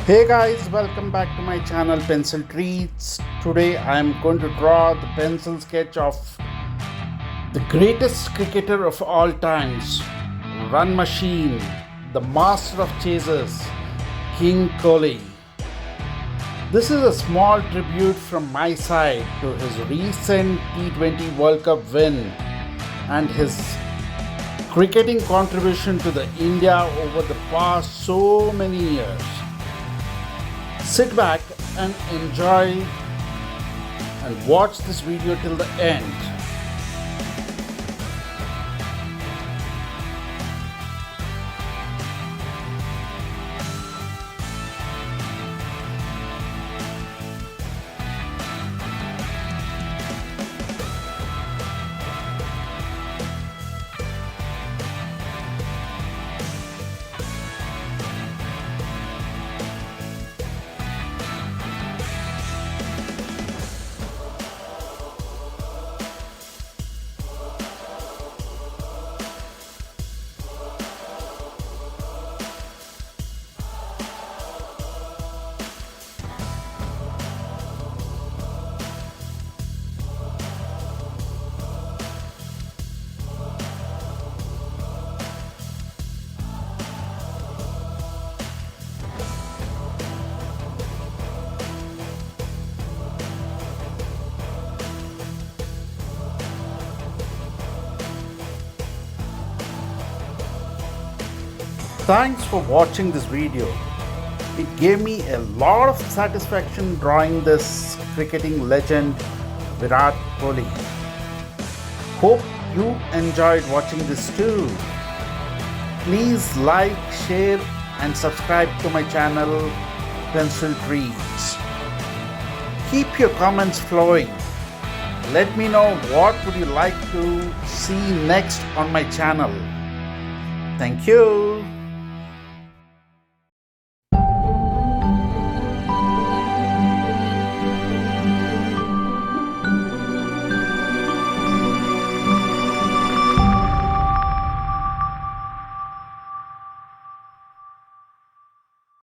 Hey guys, welcome back to my channel Pencil Treats. Today I am going to draw the pencil sketch of the greatest cricketer of all times, Run Machine, the master of chasers, King Kohli. This is a small tribute from my side to his recent T20 World Cup win and his cricketing contribution to the India over the past so many years. Sit back and enjoy and watch this video till the end. Thanks for watching this video. It gave me a lot of satisfaction drawing this cricketing legend Virat Kohli. Hope you enjoyed watching this too. Please like, share and subscribe to my channel Pencil Treats. Keep your comments flowing. Let me know what would you like to see next on my channel. Thank you.